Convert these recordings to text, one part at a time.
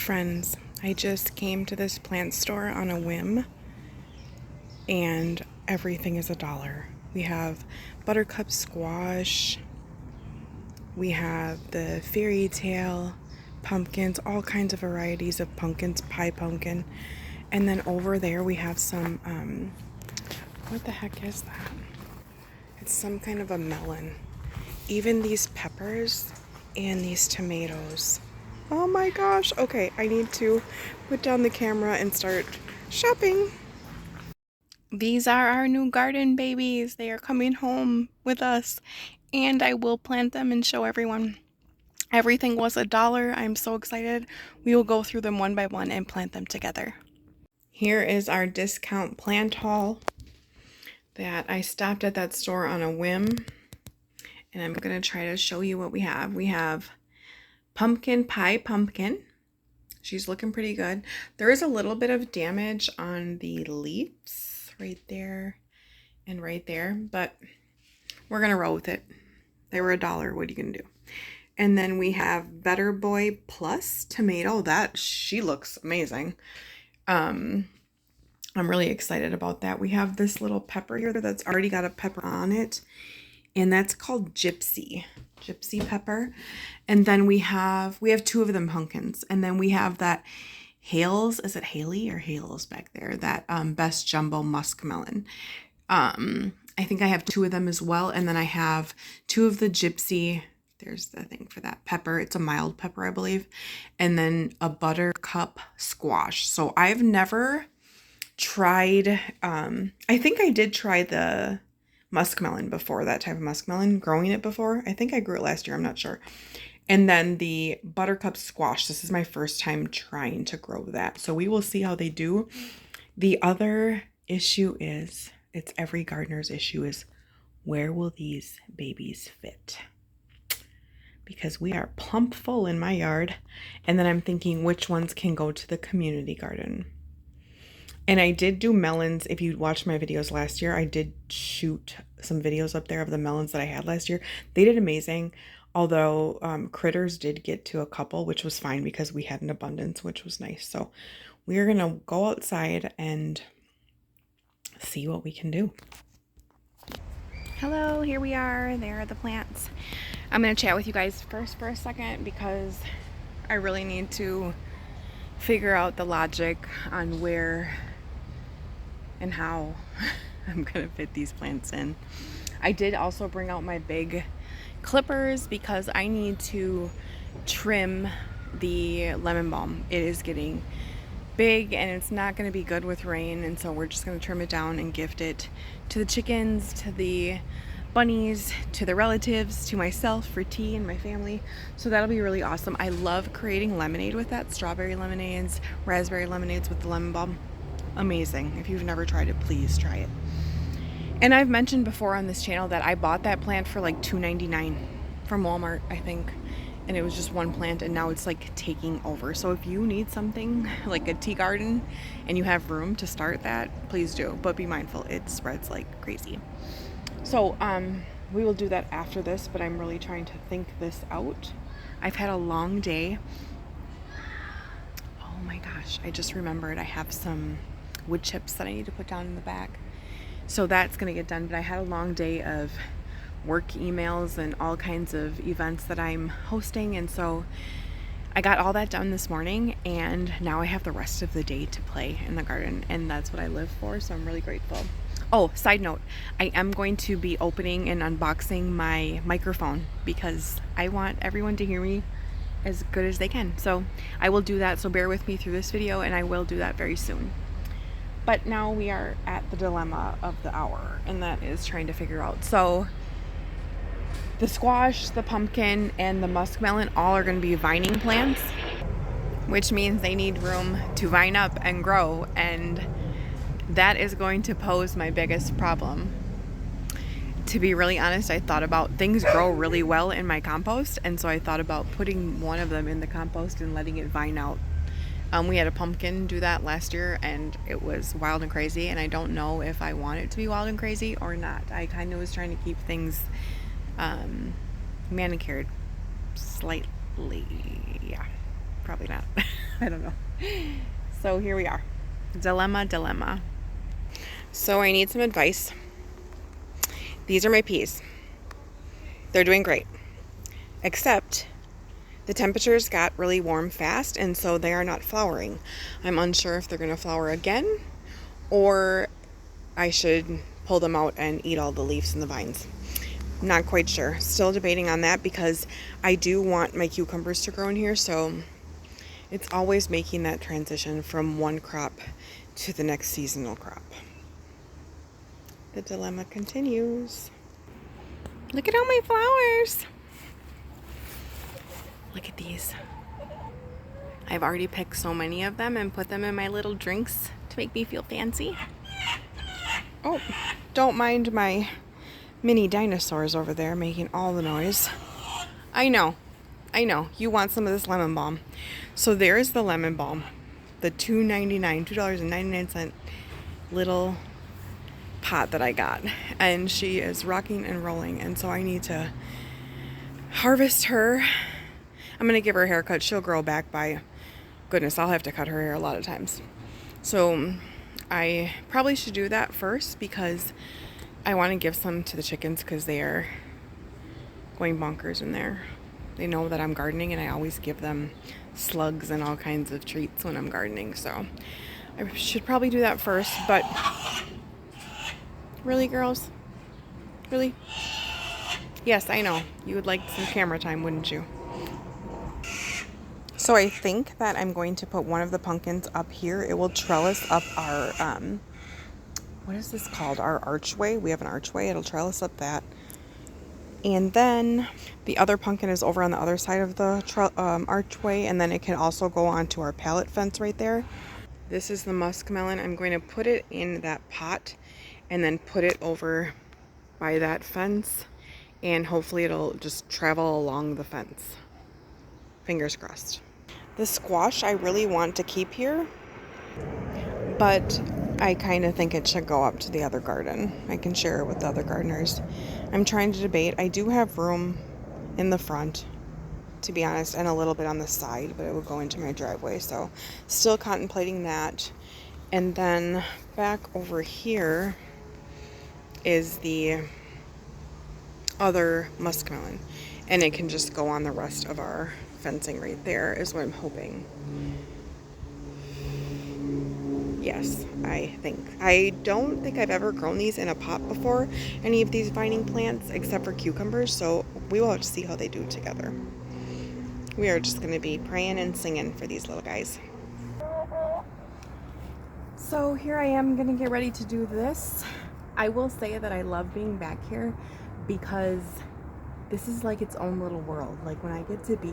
friends, I just came to this plant store on a whim and everything is $1. We have buttercup squash, we have the fairy tale pumpkins, all kinds of varieties of pumpkins, pie pumpkin, and then over there we have some, what the heck is that? It's some kind of a melon. Even these peppers and these tomatoes. Oh my gosh. Okay, I need to put down the camera and start shopping. These are our new garden babies. They are coming home with us and I will plant them and show everyone. Everything was $1. I'm so excited. We will go through them one by one and plant them together. Here is our discount plant haul that I stopped at that store on a whim. And I'm going to try to show you what we have. We have pumpkin pie pumpkin. She's looking pretty good. There is a little bit of damage on the leaves right there and right there, but we're going to roll with it. They were $1. What are you going to do? And then we have Better Boy Plus tomato. She looks amazing. I'm really excited about that. We have this little pepper here that's already got a pepper on it. And that's called Gypsy pepper. And then we have 2 of them pumpkins. And then we have that Hales, is it Haley or Hales back there? That Best Jumbo Muskmelon. I think I have 2 of them as well. And then I have 2 of the Gypsy, there's the thing for that pepper. It's a mild pepper, I believe. And then a buttercup squash. So I've never tried, I think I did try the muskmelon before, that type of muskmelon, growing it before. I think I grew it last year, I'm not sure. And then the buttercup squash, this is my first time trying to grow that. So we will see how they do. The other issue is, it's every gardener's issue, is where will these babies fit? Because we are plump full in my yard. And then I'm thinking which ones can go to the community garden. And I did do melons. If you watched my videos last year, I did shoot some videos up there of the melons that I had last year. They did amazing. Although critters did get to a couple, which was fine because we had an abundance, which was nice. So we are going to go outside and see what we can do. Hello, here we are. There are the plants. I'm going to chat with you guys first for a second because I really need to figure out the logic on where and how I'm gonna fit these plants in. I did also bring out my big clippers because I need to trim the lemon balm. It is getting big and it's not going to be good with rain, and so we're just going to trim it down and gift it to the chickens, to the bunnies, to the relatives, to myself for tea and my family. So that'll be really awesome. I love creating lemonade with that. Strawberry lemonades, raspberry lemonades with the lemon balm. Amazing. If you've never tried it, please try it. And I've mentioned before on this channel that I bought that plant for like $2.99 from Walmart, I think. And it was just one plant and now it's like taking over. So if you need something like a tea garden and you have room to start that, please do. But be mindful, it spreads like crazy. So we will do that after this, but I'm really trying to think this out. I've had a long day. Oh my gosh, I just remembered I have some wood chips that I need to put down in the back. So that's gonna get done, but I had a long day of work emails and all kinds of events that I'm hosting, and so I got all that done this morning, and now I have the rest of the day to play in the garden, and that's what I live for, so I'm really grateful. Oh, side note, I am going to be opening and unboxing my microphone because I want everyone to hear me as good as they can. So I will do that, so bear with me through this video, and I will do that very soon. But now we are at the dilemma of the hour, and that is trying to figure out. So the squash, the pumpkin, and the muskmelon all are going to be vining plants, which means they need room to vine up and grow, and that is going to pose my biggest problem. To be really honest, I thought about things grow really well in my compost, and so I thought about putting one of them in the compost and letting it vine out. We had a pumpkin do that last year and it was wild and crazy, and I don't know if I want it to be wild and crazy or not. I kind of was trying to keep things manicured slightly. Yeah, probably not. I don't know. So here we are. Dilemma. So I need some advice. These are my peas. They're doing great. Except the temperatures got really warm fast, and so they are not flowering. I'm unsure if they're going to flower again, or I should pull them out and eat all the leaves and the vines. Not quite sure. Still debating on that because I do want my cucumbers to grow in here, so it's always making that transition from one crop to the next seasonal crop. The dilemma continues. Look at all my flowers. Look at these. I've already picked so many of them and put them in my little drinks to make me feel fancy. Oh, don't mind my mini dinosaurs over there making all the noise. I know. You want some of this lemon balm. So there's the lemon balm. The $2.99 little pot that I got. And she is rocking and rolling. And so I need to harvest her. I'm going to give her a haircut. She'll grow back by, goodness, I'll have to cut her hair a lot of times. So I probably should do that first because I want to give some to the chickens because they are going bonkers in there. They know that I'm gardening and I always give them slugs and all kinds of treats when I'm gardening. So I should probably do that first, but really, girls? Really? Yes, I know. You would like some camera time, wouldn't you? So I think that I'm going to put one of the pumpkins up here. It will trellis up our, what is this called? Our archway. We have an archway. It'll trellis up that. And then the other pumpkin is over on the other side of the archway. And then it can also go onto our pallet fence right there. This is the muskmelon. I'm going to put it in that pot and then put it over by that fence. And hopefully it'll just travel along the fence. Fingers crossed. The squash I really want to keep here, but I kind of think it should go up to the other garden. I can share it with the other gardeners. I'm trying to debate. I do have room in the front, to be honest, and a little bit on the side, but it would go into my driveway. So still contemplating that. And then back over here is the other muskmelon, and it can just go on the rest of our fencing right there is what I'm hoping. Yes, I think. I don't think I've ever grown these in a pot before, any of these vining plants, except for cucumbers, so we will have to see how they do together. We are just going to be praying and singing for these little guys. So here I am going to get ready to do this. I will say that I love being back here because this is like its own little world. Like when I get to be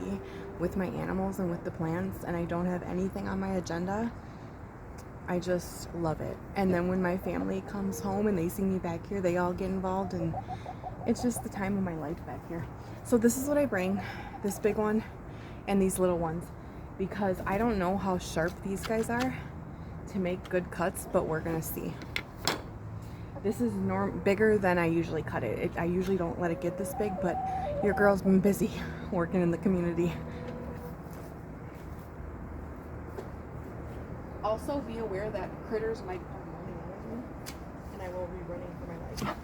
with my animals and with the plants and I don't have anything on my agenda, I just love it. And then when my family comes home and they see me back here, they all get involved, and it's just the time of my life back here. So this is what I bring, this big one and these little ones, because I don't know how sharp these guys are to make good cuts, but we're gonna see. This is bigger than I usually cut it. I usually don't let it get this big, but your girl's been busy working in the community. Also, be aware that critters might come running with me, and I will be running for my life.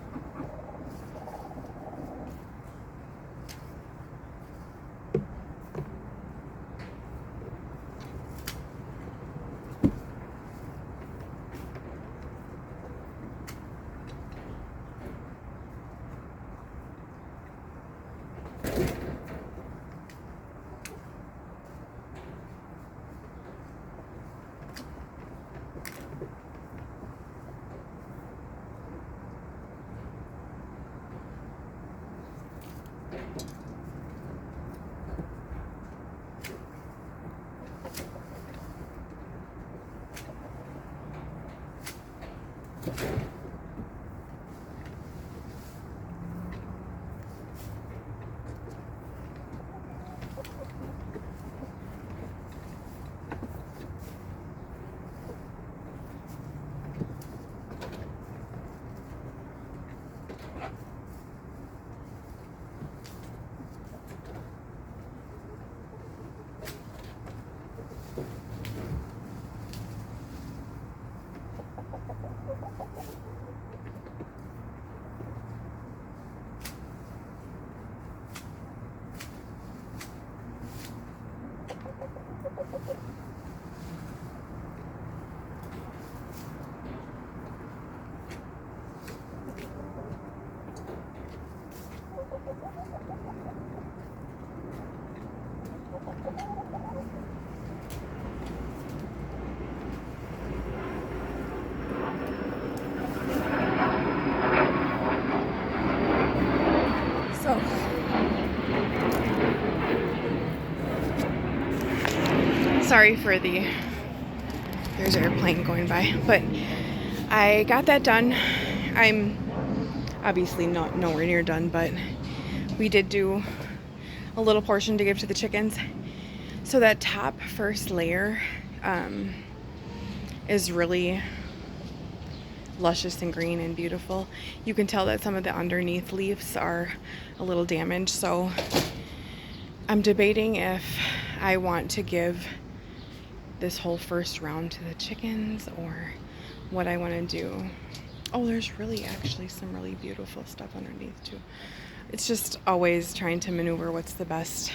Sorry for there's an airplane going by, but I got that done. I'm obviously nowhere near done, but we did do a little portion to give to the chickens. So that top first layer is really luscious and green and beautiful. You can tell that some of the underneath leaves are a little damaged, so I'm debating if I want to give this whole first round to the chickens or what I want to do. Oh, there's really actually some really beautiful stuff underneath too. It's just always trying to maneuver what's the best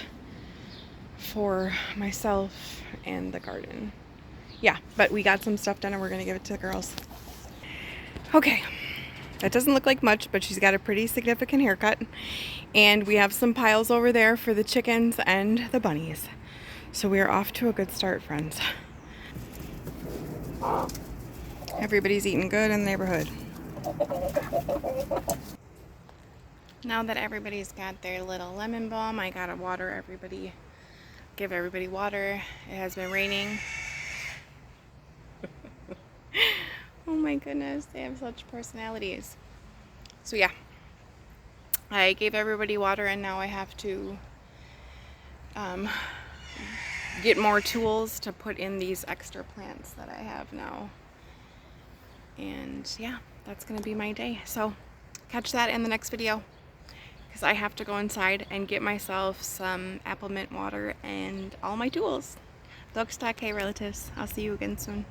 for myself and the garden. Yeah, but we got some stuff done and we're gonna give it to the girls. Okay, that doesn't look like much, but she's got a pretty significant haircut. And we have some piles over there for the chickens and the bunnies. So we are off to a good start, friends. Everybody's eating good in the neighborhood. Now that everybody's got their little lemon balm, I gotta water everybody, give everybody water. It has been raining. Oh my goodness, they have such personalities. So yeah, I gave everybody water and now I have to get more tools to put in these extra plants that I have now. And yeah, that's gonna be my day. So catch that in the next video, because I have to go inside and get myself some apple mint water and all my tools. Dogs.k relatives. I'll see you again soon.